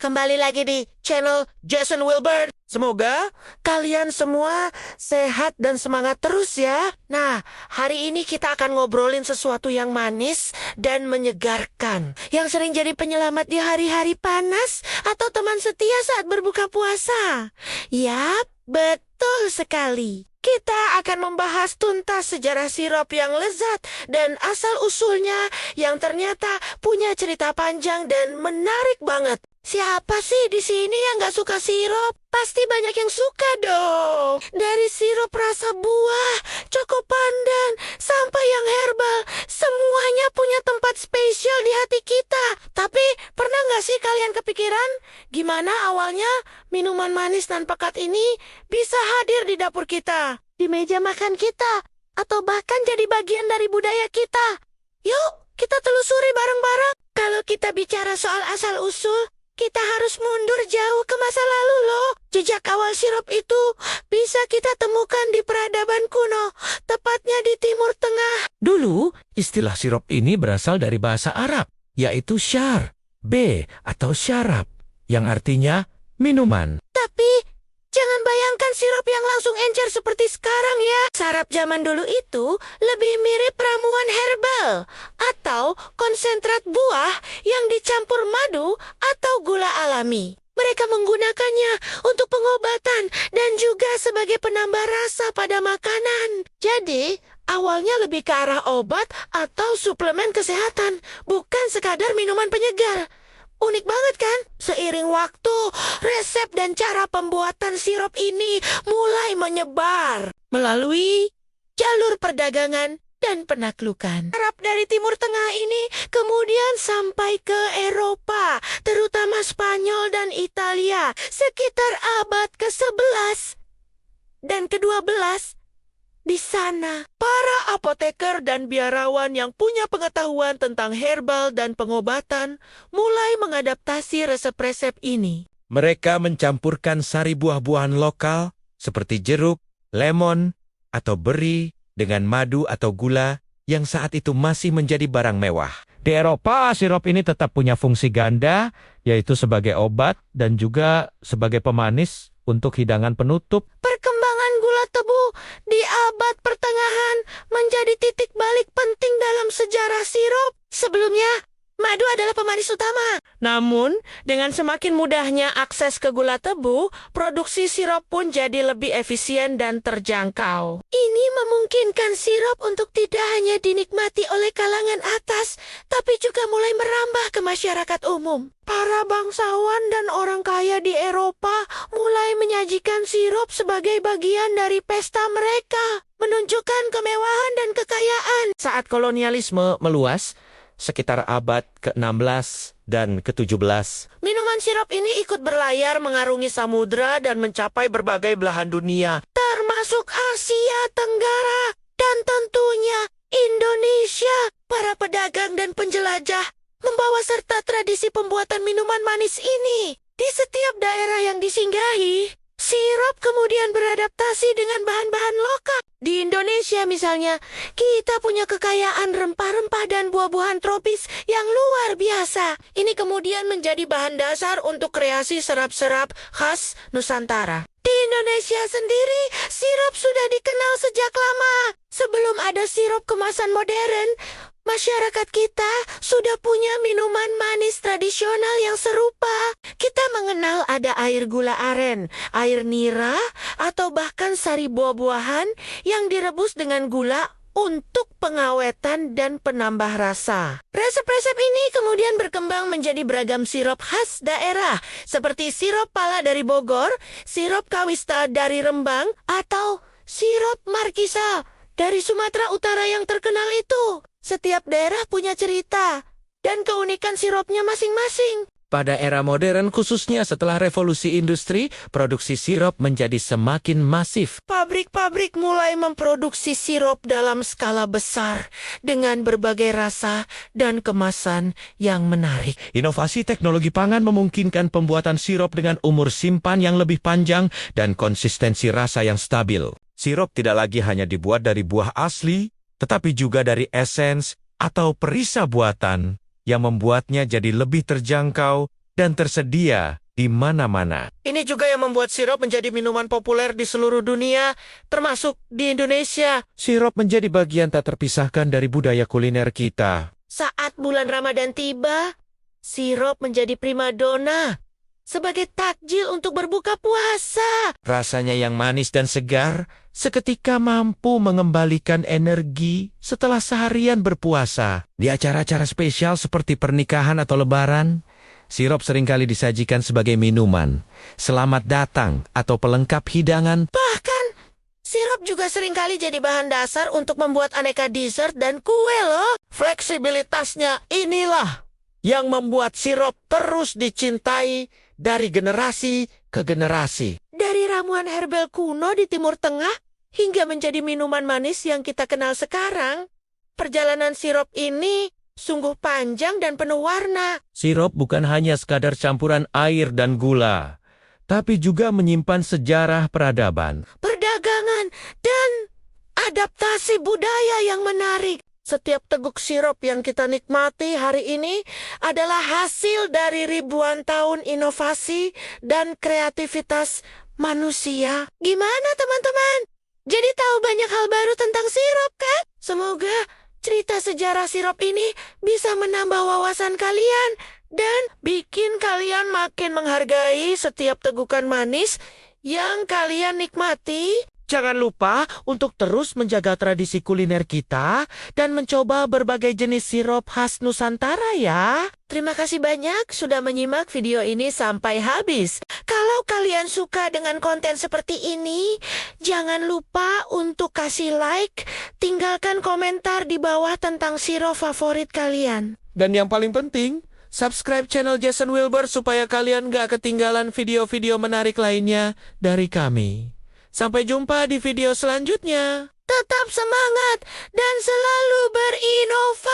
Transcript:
kembali lagi di channel Jason Wilbur. Semoga kalian semua sehat dan semangat terus ya. Nah, hari ini kita akan ngobrolin sesuatu yang manis dan menyegarkan, yang sering jadi penyelamat di hari-hari panas atau teman setia saat berbuka puasa. Yap, betul sekali. Kita akan membahas tuntas sejarah sirup yang lezat dan asal-usulnya yang ternyata punya cerita panjang dan menarik banget. Siapa sih di sini yang gak suka sirup? Pasti banyak yang suka dong. Dari sirup rasa buah, coko pandan, sampai yang herbal, semuanya punya tempat spesial di hati kita. Tapi pernah gak sih kalian kepikiran gimana awalnya minuman manis dan pekat ini bisa hadir di dapur kita, di meja makan kita, atau bahkan jadi bagian dari budaya kita? Yuk, kita telusuri bareng-bareng. Kalau kita bicara soal asal-usul, kita harus mundur jauh ke masa lalu loh. Jejak awal sirup itu bisa kita temukan di peradaban kuno, tepatnya di Timur Tengah. Dulu, istilah sirup ini berasal dari bahasa Arab, yaitu syar, atau syarab, yang artinya minuman. Tapi jangan bayangkan sirup yang langsung encer seperti sekarang ya. Syarab zaman dulu itu lebih mirip ramuan herbal atau konsentrat buah yang dicampur madu atau gula alami. Mereka menggunakannya untuk pengobatan dan juga sebagai penambah rasa pada makanan. Jadi, awalnya lebih ke arah obat atau suplemen kesehatan, bukan sekadar minuman penyegar. Unik banget kan? Seiring waktu, resep dan cara pembuatan sirup ini mulai menyebar melalui jalur perdagangan dan penaklukan. Arab dari Timur Tengah ini kemudian sampai ke Eropa, terutama Spanyol dan Italia, sekitar abad ke-11 dan ke-12. Di sana, para apoteker dan biarawan yang punya pengetahuan tentang herbal dan pengobatan mulai mengadaptasi resep-resep ini. Mereka mencampurkan sari buah-buahan lokal seperti jeruk, lemon, atau beri dengan madu atau gula yang saat itu masih menjadi barang mewah. Di Eropa, sirup ini tetap punya fungsi ganda, yaitu sebagai obat dan juga sebagai pemanis untuk hidangan penutup. Perkembangan gula tebu di abad pertengahan menjadi titik balik penting dalam sejarah sirup. Sebelumnya, madu adalah pemanis utama. Namun, dengan semakin mudahnya akses ke gula tebu, produksi sirup pun jadi lebih efisien dan terjangkau. Ini memungkinkan sirup untuk tidak hanya dinikmati oleh kalangan atas, tapi juga mulai merambah ke masyarakat umum. Para bangsawan dan orang kaya di Eropa mulai menyajikan sirup sebagai bagian dari pesta mereka, menunjukkan kemewahan dan kekayaan. Saat kolonialisme meluas, sekitar abad ke-16 dan ke-17. Minuman sirup ini ikut berlayar mengarungi samudra dan mencapai berbagai belahan dunia, termasuk Asia Tenggara dan tentunya Indonesia. Para pedagang dan penjelajah membawa serta tradisi pembuatan minuman manis ini. Di setiap daerah yang disinggahi, sirup kemudian beradaptasi dengan bahan-bahan lokal. Di Indonesia misalnya, kita punya kekayaan rempah-rempah dan buah-buahan tropis yang luar biasa. Ini kemudian menjadi bahan dasar untuk kreasi serap-serap khas Nusantara. Di Indonesia sendiri, sirup sudah dikenal sejak lama. Sebelum ada sirup kemasan modern, masyarakat kita sudah punya minuman manis tradisional yang serupa. Kita mengenal ada air gula aren, air nira, atau bahkan sari buah-buahan yang direbus dengan gula untuk pengawetan dan penambah rasa. Resep-resep ini kemudian berkembang menjadi beragam sirup khas daerah, seperti sirup pala dari Bogor, sirup kawista dari Rembang, atau sirup markisa dari Sumatera Utara yang terkenal itu. Setiap daerah punya cerita dan keunikan sirupnya masing-masing. Pada era modern, khususnya setelah revolusi industri, produksi sirup menjadi semakin masif. Pabrik-pabrik mulai memproduksi sirup dalam skala besar dengan berbagai rasa dan kemasan yang menarik. Inovasi teknologi pangan memungkinkan pembuatan sirup dengan umur simpan yang lebih panjang dan konsistensi rasa yang stabil. Sirup tidak lagi hanya dibuat dari buah asli, tetapi juga dari esens atau perisa buatan yang membuatnya jadi lebih terjangkau dan tersedia di mana-mana. Ini juga yang membuat sirup menjadi minuman populer di seluruh dunia, termasuk di Indonesia. Sirup menjadi bagian tak terpisahkan dari budaya kuliner kita. Saat bulan Ramadan tiba, sirup menjadi primadona sebagai takjil untuk berbuka puasa. Rasanya yang manis dan segar seketika mampu mengembalikan energi setelah seharian berpuasa. Di acara-acara spesial seperti pernikahan atau lebaran, sirup seringkali disajikan sebagai minuman, selamat datang atau pelengkap hidangan. Bahkan, sirup juga seringkali jadi bahan dasar untuk membuat aneka dessert dan kue loh. Fleksibilitasnya inilah yang membuat sirup terus dicintai dari generasi ke generasi. Dari ramuan herbal kuno di Timur Tengah hingga menjadi minuman manis yang kita kenal sekarang, perjalanan sirup ini sungguh panjang dan penuh warna. Sirup bukan hanya sekadar campuran air dan gula, tapi juga menyimpan sejarah peradaban, Perdagangan, dan adaptasi budaya yang menarik. Setiap teguk sirup yang kita nikmati hari ini adalah hasil dari ribuan tahun inovasi dan kreativitas manusia. Gimana teman-teman? Jadi tahu banyak hal baru tentang sirup kan? Semoga cerita sejarah sirup ini bisa menambah wawasan kalian dan bikin kalian makin menghargai setiap tegukan manis yang kalian nikmati. Jangan lupa untuk terus menjaga tradisi kuliner kita dan mencoba berbagai jenis sirup khas Nusantara ya. Terima kasih banyak sudah menyimak video ini sampai habis. Kalau kalian suka dengan konten seperti ini, jangan lupa untuk kasih like, tinggalkan komentar di bawah tentang sirup favorit kalian. Dan yang paling penting, subscribe channel Jason Wilbur supaya kalian gak ketinggalan video-video menarik lainnya dari kami. Sampai jumpa di video selanjutnya. Tetap semangat dan selalu berinovasi.